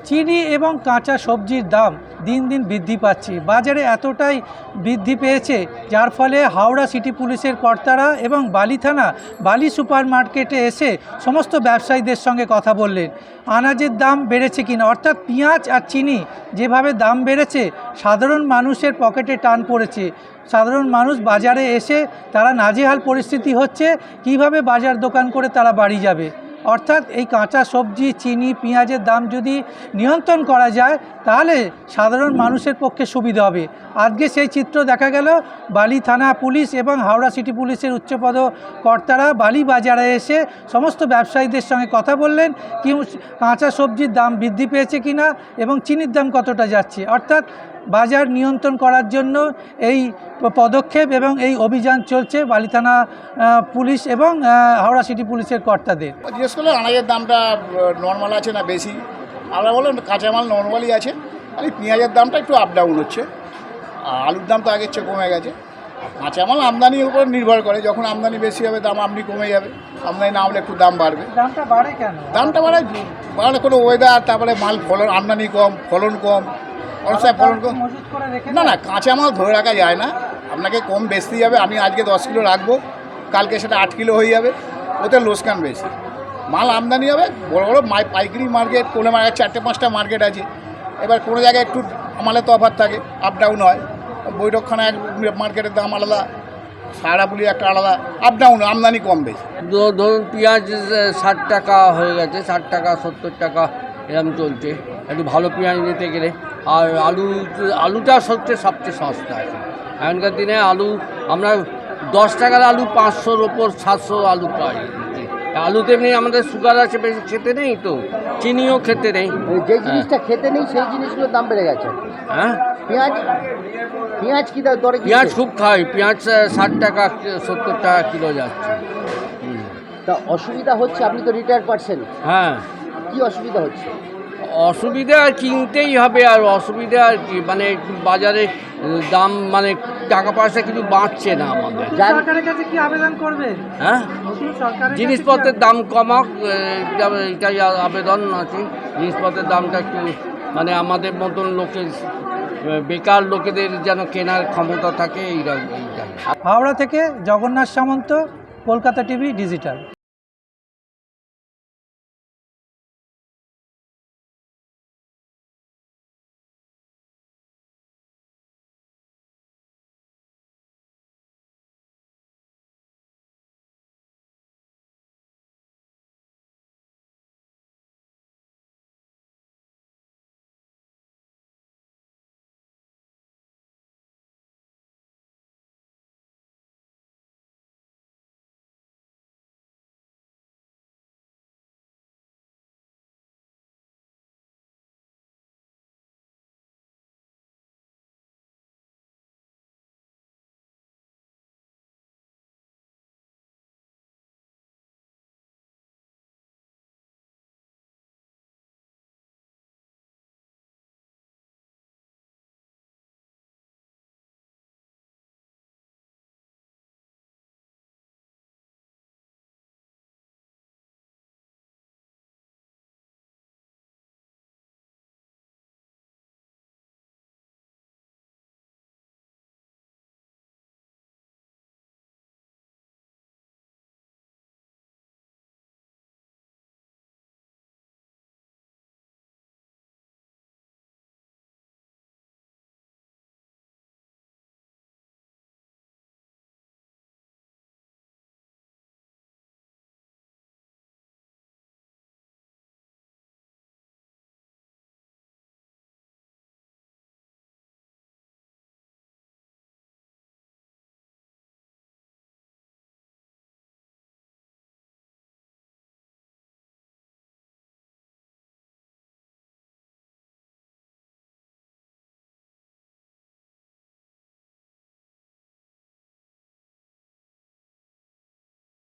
চিনি এবং কাঁচা সবজির দাম দিন দিন বৃদ্ধি পাচ্ছে, বাজারে এতটাই বৃদ্ধি পেয়েছে যার ফলে হাওড়া সিটি পুলিশের কর্তারা এবং বালি থানা বালি সুপার মার্কেটে এসে সমস্ত ব্যবসায়ীদের সঙ্গে কথা বললেন। আনাজের দাম বেড়েছে কিনা, অর্থাৎ পেঁয়াজ আর চিনি যেভাবে দাম বেড়েছে সাধারণ মানুষের পকেটে টান পড়েছে। সাধারণ মানুষ বাজারে এসে তারা নাজেহাল পরিস্থিতি হচ্ছে, কিভাবে বাজার দোকান করে তারা বাড়ি যাবে। অর্থাৎ এই কাঁচা সবজি, চিনি, পেঁয়াজের দাম যদি নিয়ন্ত্রণ করা যায় তাহলে সাধারণ মানুষের পক্ষে সুবিধা হবে। আজকে সেই চিত্র দেখা গেল, বালি থানা পুলিশ এবং হাওড়া সিটি পুলিশের উচ্চপদ কর্তারা বালি বাজারে এসে সমস্ত ব্যবসায়ীদের সঙ্গে কথা বললেন কি কাঁচা সবজির দাম বৃদ্ধি পেয়েছে কিনা এবং চিনির দাম কতটা যাচ্ছে। অর্থাৎ বাজার নিয়ন্ত্রণ করার জন্য এই পদক্ষেপ এবং এই অভিযান চলছে বালি থানা পুলিশ এবং হাওড়া সিটি পুলিশের কর্তাদের। জিজ্ঞেস করলে আনাজের দামটা নর্মাল আছে না বেশি, আমরা বললাম কাঁচামাল নর্মালই আছে, আর এই পেঁয়াজের দামটা একটু আপ ডাউন হচ্ছে। আলুর দাম তো আগের চেয়ে কমে গেছে। কাঁচামাল আমদানির উপর নির্ভর করে, যখন আমদানি বেশি হবে দাম আপনি কমে যাবে, আমদানি না হলে একটু দাম বাড়বে। দামটা বাড়ে কেন? দামটা বাড়ে কোনো ওয়েদার, তারপরে মাল ফলন, আমদানি কম, ফলন কম, অনেক সময় ফলন কম। না কাঁচামাল ধরে রাখা যায় না, আপনাকে কম বেচতেই যাবে। আমি আজকে 10 কিলো রাখবো, কালকে সেটা 8 কিলো হয়ে যাবে, ওতে লোকসান বেশি। মাল আমদানি হবে, বড় বড় পাইকারি মার্কেট, কোনো জায়গায় 4-5টা মার্কেট আছে। এবার কোনো জায়গায় একটু মালের তফাৎ থাকে, আপ ডাউন হয়। বৈঠকখানা এক মার্কেটের দাম আলাদা, সারাপুলি একটা আলাদা, আপ ডাউন, আমদানি কম বেশি। ধরুন পেঁয়াজ 60 টাকা হয়ে গেছে, 60 টাকা 70 টাকা এরকম চলছে একটু ভালো পেঁয়াজ নিতে গেলে। আর আলুটা সবচেয়ে সস্তা আছে এখনকার দিনে। আলু আমরা 10 টাকার আলু 500-র ওপর 700 আলু পাই। আলুতে এমনি আমাদের সুগার আছে, বেশি খেতে নেই, তো চিনিও খেতে নেই। যে জিনিসটা খেতে নেই সেই জিনিসগুলোর দাম বেড়ে গেছে। হ্যাঁ, পেঁয়াজ কি দরে? পেঁয়াজ খুব খাই, পেঁয়াজ 60 টাকা 70 টাকা কিলো যাচ্ছে। তা অসুবিধা হচ্ছে, আপনি তো রিটায়ার্ড পারছেন। হ্যাঁ, কি অসুবিধা হচ্ছে? অসুবিধা কিনতেই হবে, আর অসুবিধা আর কি, মানে বাজারে দাম, মানে টাকা পয়সা কিছু বাঁচছে না আমাদের। সরকারের কাছে কি আবেদন করবে? হ্যাঁ, জিনিসপত্রের দাম কমাক, এটাই আবেদন আছে। জিনিসপত্রের দামটা একটু, মানে আমাদের মতন লোকের, বেকার লোকেদের যেন কেনার ক্ষমতা থাকে, এইটাই। হাওড়া থেকে জগন্নাথ সামন্ত, কলকাতা টিভি ডিজিটাল।